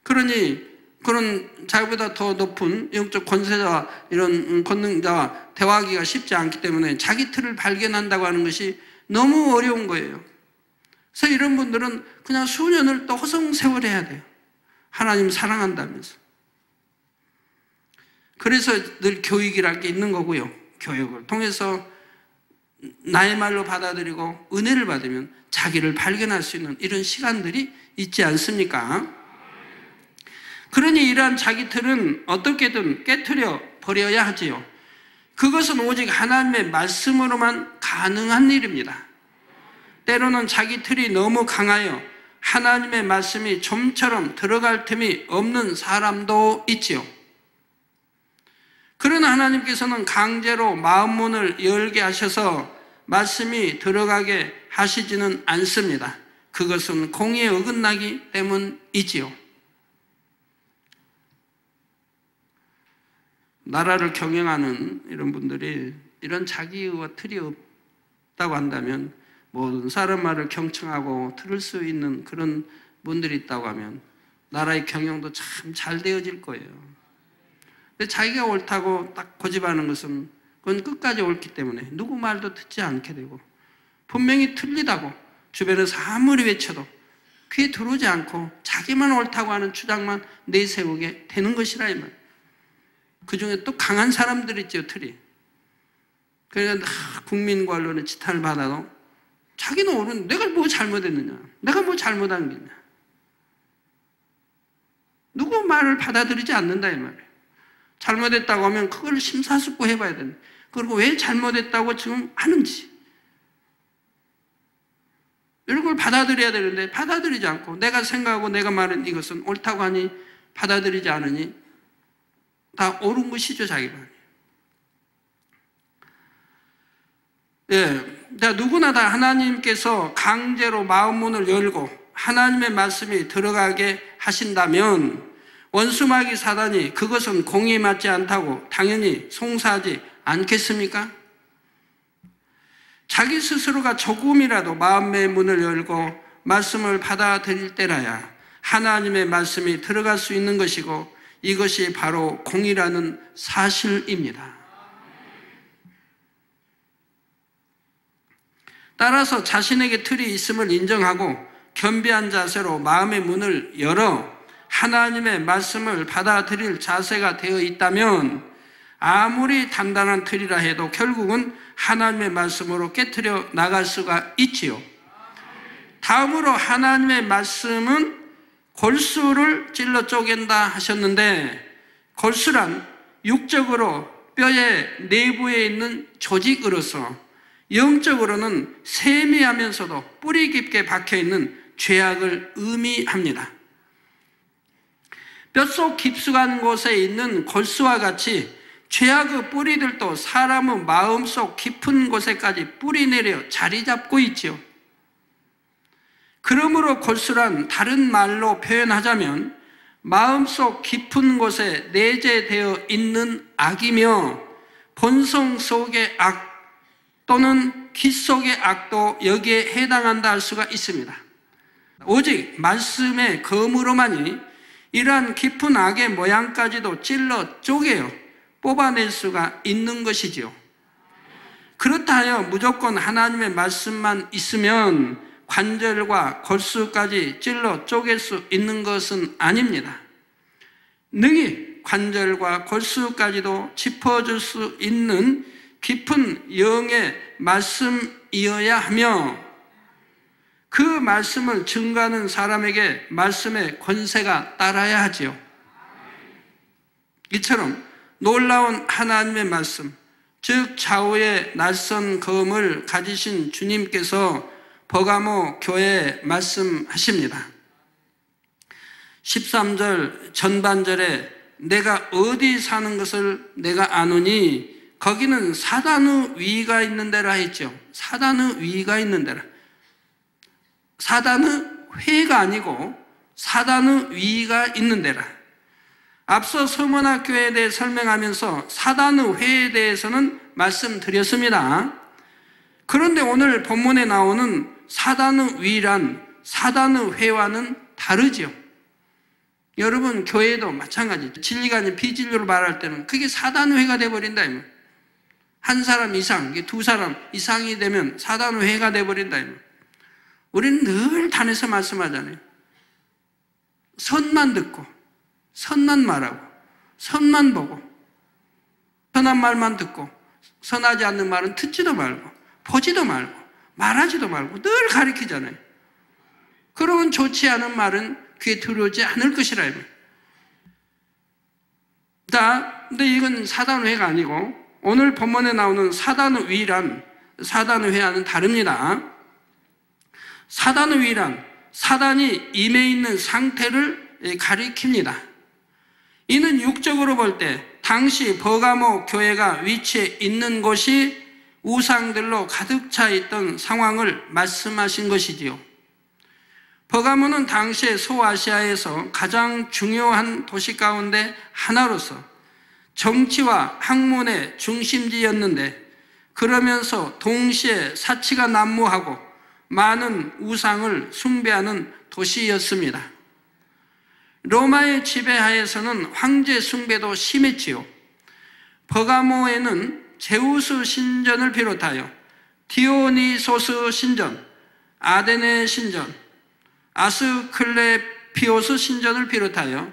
그러니 그런 자기보다 더 높은 영적 권세자와 이런 권능자와 대화하기가 쉽지 않기 때문에 자기 틀을 발견한다고 하는 것이 너무 어려운 거예요. 그래서 이런 분들은 그냥 수년을 또 허송세월해야 돼요. 하나님 사랑한다면서. 그래서 늘 교육이라는 게 있는 거고요. 교육을 통해서 나의 말로 받아들이고 은혜를 받으면 자기를 발견할 수 있는 이런 시간들이 있지 않습니까? 그러니 이러한 자기 틀은 어떻게든 깨트려 버려야 하지요. 그것은 오직 하나님의 말씀으로만 가능한 일입니다. 때로는 자기 틀이 너무 강하여 하나님의 말씀이 좀처럼 들어갈 틈이 없는 사람도 있지요. 그러나 하나님께서는 강제로 마음문을 열게 하셔서 말씀이 들어가게 하시지는 않습니다. 그것은 공의에 어긋나기 때문이지요. 나라를 경영하는 이런 분들이 이런 자기의와 틀이 없다고 한다면, 모든 사람 말을 경청하고 들을 수 있는 그런 분들이 있다고 하면 나라의 경영도 참 잘 되어질 거예요. 근데 자기가 옳다고 딱 고집하는 것은 그건 끝까지 옳기 때문에 누구 말도 듣지 않게 되고, 분명히 틀리다고 주변에서 아무리 외쳐도 귀에 들어오지 않고 자기만 옳다고 하는 주장만 내세우게 되는 것이라 이 말이에요. 그 중에 또 강한 사람들이 있죠, 틀이. 그러니까 국민과 언론의 지탄을 받아도 자기는 옳은, 내가 뭐 잘못했느냐, 내가 뭐 잘못한 게 있냐, 누구 말을 받아들이지 않는다 이 말이에요. 잘못했다고 하면 그걸 심사숙고 해봐야 된다. 그리고 왜 잘못했다고 지금 하는지 이런 걸 받아들여야 되는데 받아들이지 않고 내가 생각하고 내가 말한 이것은 옳다고 하니 받아들이지 않으니 다 옳은 것이죠, 자기 말이. 예, 누구나 다 하나님께서 강제로 마음문을 열고 하나님의 말씀이 들어가게 하신다면 원수마귀 사단이 그것은 공의에 맞지 않다고 당연히 송사하지 않겠습니까? 자기 스스로가 조금이라도 마음의 문을 열고 말씀을 받아들일 때라야 하나님의 말씀이 들어갈 수 있는 것이고, 이것이 바로 공의라는 사실입니다. 따라서 자신에게 틀이 있음을 인정하고 겸비한 자세로 마음의 문을 열어 하나님의 말씀을 받아들일 자세가 되어 있다면 아무리 단단한 틀이라 해도 결국은 하나님의 말씀으로 깨트려 나갈 수가 있지요. 다음으로 하나님의 말씀은 골수를 찔러 쪼갠다 하셨는데, 골수란 육적으로 뼈의 내부에 있는 조직으로서 영적으로는 세미하면서도 뿌리 깊게 박혀있는 죄악을 의미합니다. 뼛속 깊숙한 곳에 있는 골수와 같이 죄악의 뿌리들도 사람의 마음속 깊은 곳에까지 뿌리 내려 자리 잡고 있지요. 그러므로 골수란 다른 말로 표현하자면 마음속 깊은 곳에 내재되어 있는 악이며 본성 속의 악 또는 기 속의 악도 여기에 해당한다 할 수가 있습니다. 오직 말씀의 검으로만이 이러한 깊은 악의 모양까지도 찔러 쪼개어 뽑아낼 수가 있는 것이지요. 그렇다 하여 무조건 하나님의 말씀만 있으면 관절과 골수까지 찔러 쪼갤 수 있는 것은 아닙니다. 능히 관절과 골수까지도 짚어줄 수 있는 깊은 영의 말씀이어야 하며 그 말씀을 증거하는 사람에게 말씀의 권세가 따라야 하지요. 이처럼 놀라운 하나님의 말씀, 즉 좌우의 날선 검을 가지신 주님께서 버가모 교회에 말씀하십니다. 13절 전반절에 내가 어디 사는 것을 내가 아노니 거기는 사단의 위가 있는 데라 했죠. 사단의 위가 있는 데라. 사단의 회가 아니고 사단의 위가 있는 데라. 앞서 서문학교에 대해 설명하면서 사단의 회에 대해서는 말씀드렸습니다. 그런데 오늘 본문에 나오는 사단의 위란 사단의 회와는 다르죠. 여러분 교회도 마찬가지. 진리가 아닌 비진리로 말할 때는 그게 사단의 회가 돼버린다. 한 사람 이상, 두 사람 이상이 되면 사단의 회가 돼버린다. 우리는 늘 단에서 말씀하잖아요. 선만 듣고 선만 말하고 선만 보고 선한 말만 듣고 선하지 않는 말은 듣지도 말고 보지도 말고 말하지도 말고 늘 가리키잖아요. 그러면 좋지 않은 말은 귀에 들어오지 않을 것이라. 근데 이건 사단의 회가 아니고 오늘 본문에 나오는 사단의 위란 사단의 회와는 다릅니다. 사단의 위란 사단이 임해 있는 상태를 가리킵니다. 이는 육적으로 볼 때 당시 버가모 교회가 위치해 있는 곳이 우상들로 가득 차 있던 상황을 말씀하신 것이지요. 버가모는 당시에 소아시아에서 가장 중요한 도시 가운데 하나로서 정치와 학문의 중심지였는데 그러면서 동시에 사치가 난무하고 많은 우상을 숭배하는 도시였습니다. 로마의 지배하에서는 황제 숭배도 심했지요. 버가모에는 제우스 신전을 비롯하여 디오니소스 신전, 아데네 신전, 아스클레피오스 신전을 비롯하여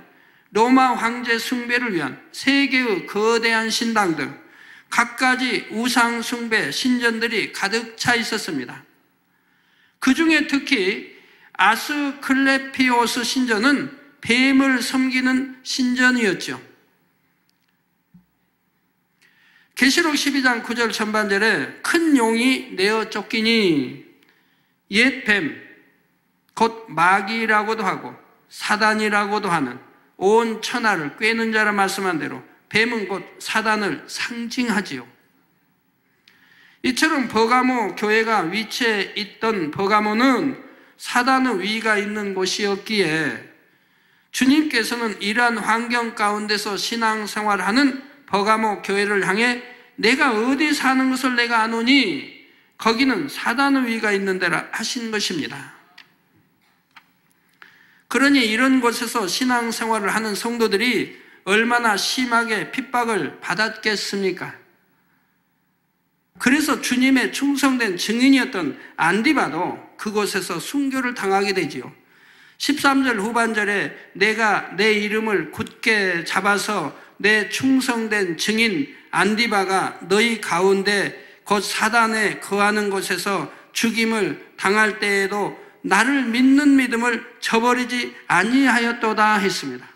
로마 황제 숭배를 위한 세계의 거대한 신당 등 갖가지 우상 숭배 신전들이 가득 차 있었습니다. 그 중에 특히 아스클레피오스 신전은 뱀을 섬기는 신전이었죠. 계시록 12장 9절 전반절에 큰 용이 내어 쫓기니 옛 뱀, 곧 마귀라고도 하고 사단이라고도 하는 온 천하를 꿰는 자라 말씀한 대로 뱀은 곧 사단을 상징하지요. 이처럼 버가모 교회가 위치해 있던 버가모는 사단의 위가 있는 곳이었기에 주님께서는 이러한 환경 가운데서 신앙생활하는 버가모 교회를 향해 내가 어디 사는 것을 내가 아노니 거기는 사단의 위가 있는 데라 하신 것입니다. 그러니 이런 곳에서 신앙생활을 하는 성도들이 얼마나 심하게 핍박을 받았겠습니까? 그래서 주님의 충성된 증인이었던 안디바도 그곳에서 순교를 당하게 되지요. 13절 후반절에 내가 내 이름을 굳게 잡아서 내 충성된 증인 안디바가 너희 가운데 곧 사단에 거하는 곳에서 죽임을 당할 때에도 나를 믿는 믿음을 저버리지 아니하였도다 했습니다.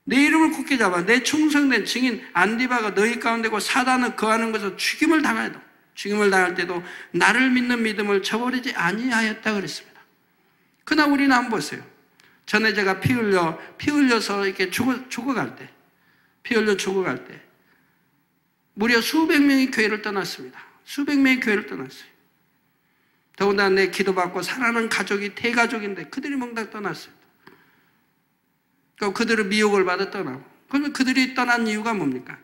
내 이름을 굳게 잡아 내 충성된 증인 안디바가 너희 가운데 곧 사단에 거하는 곳에서 죽임을 당할 때도 나를 믿는 믿음을 저버리지 아니하였다 그랬습니다. 그러나 우리는 한번 보세요. 전에 제가 피 흘려서 이렇게 죽어갈 때, 피 흘려 죽어갈 때, 무려 수백 명이 교회를 떠났습니다. 수백 명이 교회를 떠났어요. 더군다나 내 기도받고 사랑하는 가족이 대가족인데 그들이 몽땅 떠났어요. 그들은 미혹을 받아 떠나고. 그러면 그들이 떠난 이유가 뭡니까?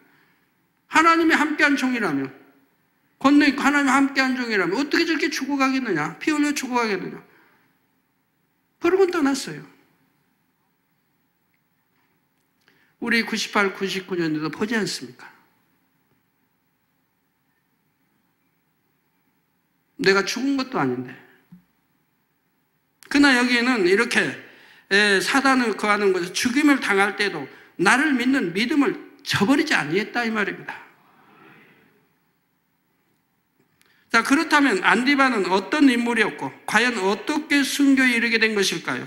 하나님이 함께한 종이라면, 권능이 하나님이 함께한 종이라면 어떻게 저렇게 죽어가겠느냐? 피 흘려 죽어가겠느냐? 그러고 떠났어요. 우리 98, 99년에도 보지 않습니까? 내가 죽은 것도 아닌데. 그러나 여기에는 이렇게 사단을 거하는 것에서 죽임을 당할 때도 나를 믿는 믿음을 저버리지 아니했다 이 말입니다. 자, 그렇다면 안디바는 어떤 인물이었고 과연 어떻게 순교에 이르게 된 것일까요?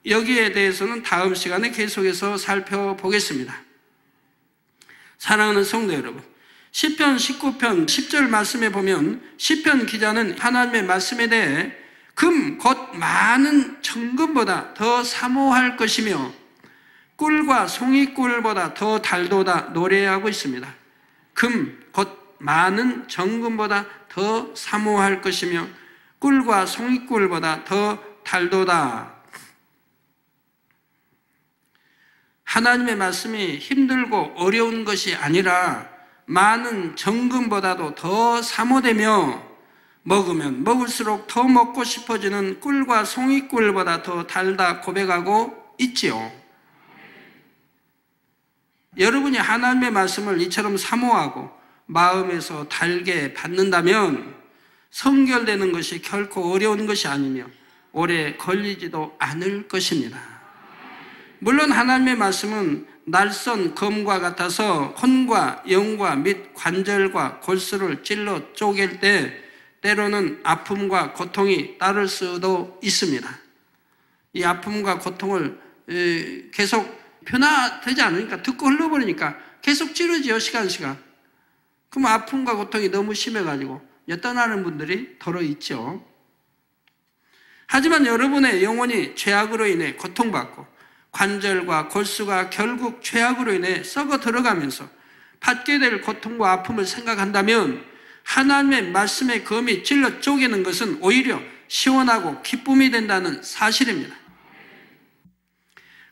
여기에 대해서는 다음 시간에 계속해서 살펴보겠습니다. 사랑하는 성도 여러분, 시편 19편 10절 말씀에 보면 시편 기자는 하나님의 말씀에 대해 금 곧 많은 정금보다 더 사모할 것이며 꿀과 송이꿀보다 더 달도다 노래하고 있습니다. 금 곧 많은 정금보다 더 사모할 것이며 꿀과 송이꿀보다 더 달도다. 하나님의 말씀이 힘들고 어려운 것이 아니라 많은 정금보다도 더 사모되며 먹으면 먹을수록 더 먹고 싶어지는 꿀과 송이꿀보다 더 달다 고백하고 있지요. 여러분이 하나님의 말씀을 이처럼 사모하고 마음에서 달게 받는다면 성결되는 것이 결코 어려운 것이 아니며 오래 걸리지도 않을 것입니다. 물론 하나님의 말씀은 날선 검과 같아서 혼과 영과 및 관절과 골수를 찔러 쪼갤 때 때로는 아픔과 고통이 따를 수도 있습니다. 이 아픔과 고통을 계속 변화되지 않으니까 듣고 흘러버리니까 계속 찌르지요. 시간. 그럼 아픔과 고통이 너무 심해가지고 떠나는 분들이 더러 있죠. 하지만 여러분의 영혼이 죄악으로 인해 고통받고 관절과 골수가 결국 죄악으로 인해 썩어 들어가면서 받게 될 고통과 아픔을 생각한다면 하나님의 말씀의 검이 찔러 쪼개는 것은 오히려 시원하고 기쁨이 된다는 사실입니다.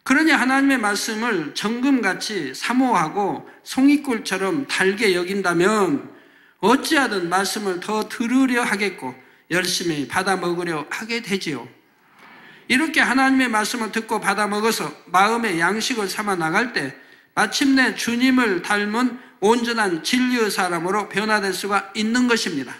그러니 하나님의 말씀을 정금같이 사모하고 송이꿀처럼 달게 여긴다면 어찌하든 말씀을 더 들으려 하겠고 열심히 받아 먹으려 하게 되지요. 이렇게 하나님의 말씀을 듣고 받아 먹어서 마음의 양식을 삼아 나갈 때 마침내 주님을 닮은 온전한 진리의 사람으로 변화될 수가 있는 것입니다.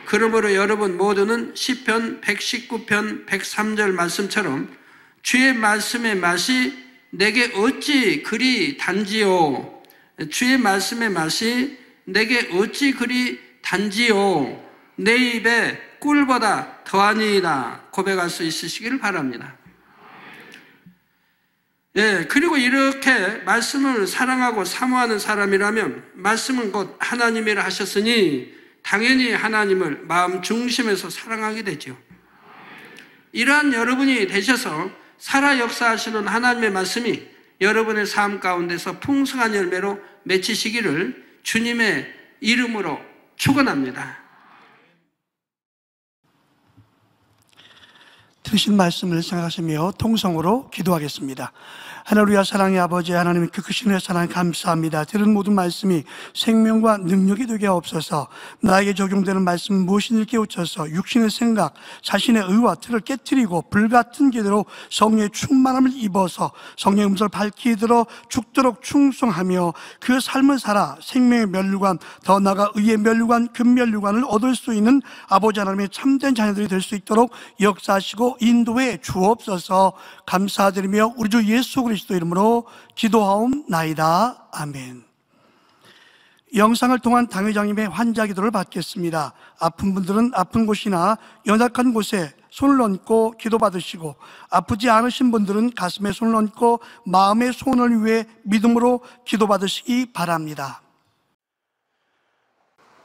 그러므로 여러분 모두는 시편 119편 103절 말씀처럼 주의 말씀의 맛이 내게 어찌 그리 단지요. 주의 말씀의 맛이 내게 어찌 그리 단지요. 내 입에 꿀보다 더하니이다 고백할 수 있으시기를 바랍니다. 그리고 이렇게 말씀을 사랑하고 사모하는 사람이라면 말씀은 곧 하나님이라 하셨으니 당연히 하나님을 마음 중심에서 사랑하게 되죠. 이러한 여러분이 되셔서 살아 역사하시는 하나님의 말씀이 여러분의 삶 가운데서 풍성한 열매로 맺히시기를 주님의 이름으로 축원합니다. 들으신 말씀을 생각하시며 통성으로 기도하겠습니다. 할렐루야. 사랑의 아버지 하나님, 그 크신 사랑 감사합니다. 들은 모든 말씀이 생명과 능력이 되게 없어서 나에게 적용되는 말씀 무엇인지 깨우쳐서 육신의 생각, 자신의 의와 틀을 깨트리고 불같은 기대로 성령의 충만함을 입어서 성령의 음성을 밝히 들어 죽도록 충성하며 그 삶을 살아 생명의 면류관, 더 나아가 의의 면류관, 금면류관을 얻을 수 있는 아버지 하나님의 참된 자녀들이 될 수 있도록 역사하시고 인도해 주옵소서. 감사드리며 우리 주 예수 그리스도 이름으로 기도하옵나이다. 아멘. 영상을 통한 당회장님의 환자 기도를 받겠습니다. 아픈 분들은 아픈 곳이나 연약한 곳에 손을 얹고 기도받으시고, 아프지 않으신 분들은 가슴에 손을 얹고 마음의 소원을 위해 믿음으로 기도받으시기 바랍니다.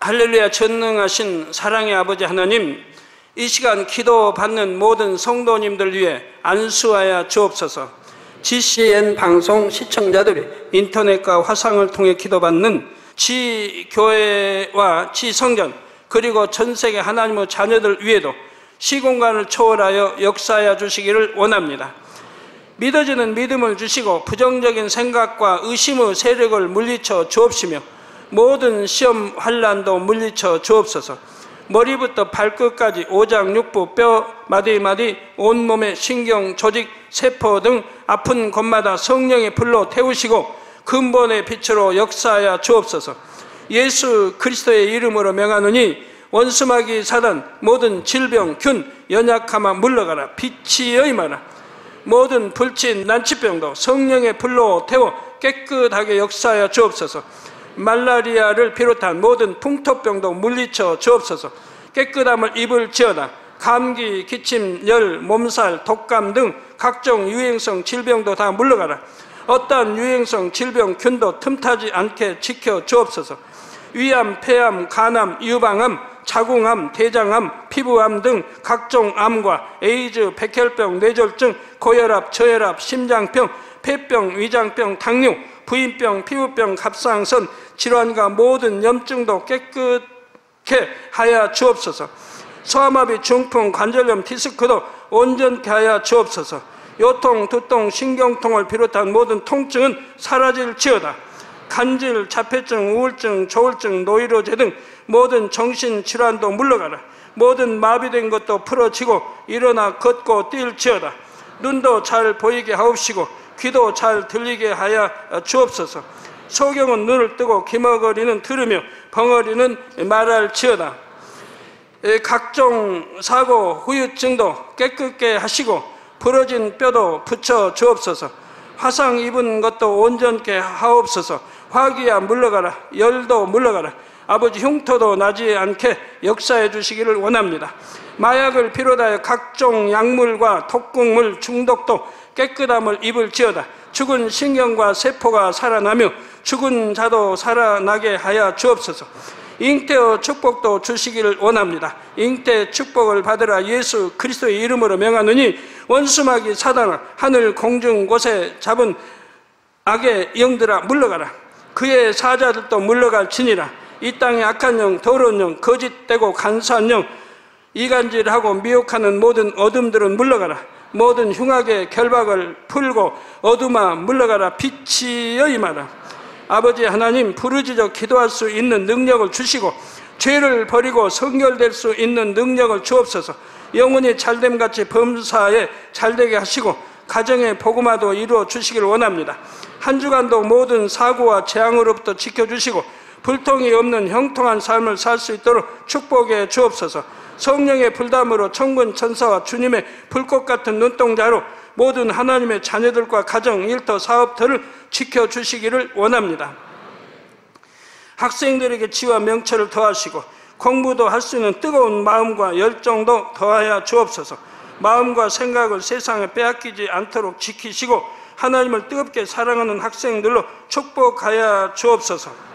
할렐루야. 전능하신 사랑의 아버지 하나님, 이 시간 기도받는 모든 성도님들 위해 안수하여 주옵소서. GCN 방송 시청자들이 인터넷과 화상을 통해 기도받는 지교회와 지성전 그리고 전세계 하나님의 자녀들 위에도 시공간을 초월하여 역사하여 주시기를 원합니다. 믿어지는 믿음을 주시고 부정적인 생각과 의심의 세력을 물리쳐 주옵시며 모든 시험 환난도 물리쳐 주옵소서. 머리부터 발끝까지 오장육부 뼈 마디마디 온몸의 신경 조직 세포 등 아픈 곳마다 성령의 불로 태우시고 근본의 빛으로 역사하여 주옵소서. 예수 그리스도의 이름으로 명하노니 원수마귀 사단 모든 질병 균 연약함아 물러가라. 빛이 여임하라. 모든 불친 난치병도 성령의 불로 태워 깨끗하게 역사하여 주옵소서. 말라리아를 비롯한 모든 풍토병도 물리쳐 주옵소서. 깨끗함을 입을지어다. 감기, 기침, 열, 몸살, 독감 등 각종 유행성 질병도 다 물러가라. 어떠한 유행성 질병 균도 틈타지 않게 지켜 주옵소서. 위암, 폐암, 간암, 유방암, 자궁암, 대장암, 피부암 등 각종 암과 에이즈, 백혈병, 뇌졸중, 고혈압, 저혈압, 심장병, 폐병, 위장병, 당뇨, 부인병, 피부병, 갑상선 질환과 모든 염증도 깨끗게 하여 주옵소서. 소아마비, 중풍, 관절염, 디스크도 온전케 하여 주옵소서. 요통, 두통, 신경통을 비롯한 모든 통증은 사라질지어다. 간질, 자폐증, 우울증, 조울증, 노이로제 등 모든 정신질환도 물러가라. 모든 마비된 것도 풀어지고 일어나 걷고 뛸지어다. 눈도 잘 보이게 하옵시고 귀도 잘 들리게 하여 주옵소서. 소경은 눈을 뜨고 기머거리는 들으며 벙어리는 말할지어다. 각종 사고, 후유증도 깨끗게 하시고 부러진 뼈도 붙여 주옵소서. 화상 입은 것도 온전케 하옵소서. 화기야 물러가라. 열도 물러가라. 아버지 흉터도 나지 않게 역사해 주시기를 원합니다. 마약을 비롯하여 각종 약물과 독극물 중독도 깨끗함을 입을지어다. 죽은 신경과 세포가 살아나며 죽은 자도 살아나게 하여 주옵소서. 잉태의 축복도 주시기를 원합니다. 잉태 축복을 받으라. 예수 그리스도의 이름으로 명하노니 원수마귀 사단아 하늘 공중 곳에 잡은 악의 영들아 물러가라. 그의 사자들도 물러갈지니라. 이 땅의 악한 영, 더러운 영, 거짓되고 간사한 영, 이간질하고 미혹하는 모든 어둠들은 물러가라. 모든 흉악의 결박을 풀고 어둠아 물러가라. 빛이 여임하라. 아버지 하나님, 부르짖어 기도할 수 있는 능력을 주시고 죄를 버리고 성결될 수 있는 능력을 주옵소서. 영혼이 잘됨같이 범사에 잘되게 하시고 가정의 복음화도 이루어 주시기를 원합니다. 한 주간도 모든 사고와 재앙으로부터 지켜주시고 불통이 없는 형통한 삶을 살 수 있도록 축복해 주옵소서. 성령의 불담으로 천군 천사와 주님의 불꽃 같은 눈동자로 모든 하나님의 자녀들과 가정, 일터, 사업터를 지켜주시기를 원합니다. 학생들에게 지와 명철을 더하시고 공부도 할 수 있는 뜨거운 마음과 열정도 더하여 주옵소서. 마음과 생각을 세상에 빼앗기지 않도록 지키시고 하나님을 뜨겁게 사랑하는 학생들로 축복하여 주옵소서.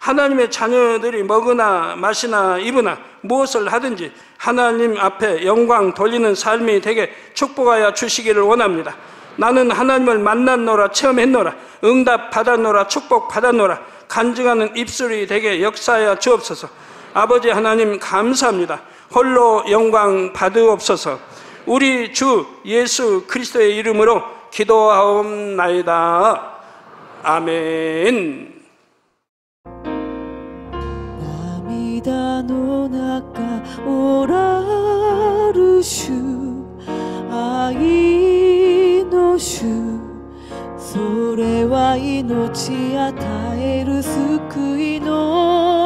하나님의 자녀들이 먹으나 마시나 입으나 무엇을 하든지 하나님 앞에 영광 돌리는 삶이 되게 축복하여 주시기를 원합니다. 나는 하나님을 만났노라, 체험했노라, 응답 받았노라, 축복 받았노라, 간증하는 입술이 되게 역사하여 주옵소서. 아버지 하나님 감사합니다. 홀로 영광 받으옵소서. 우리 주 예수 그리스도의 이름으로 기도하옵나이다. 아멘. 涙の中おらる主、愛の主、それは命与える救いの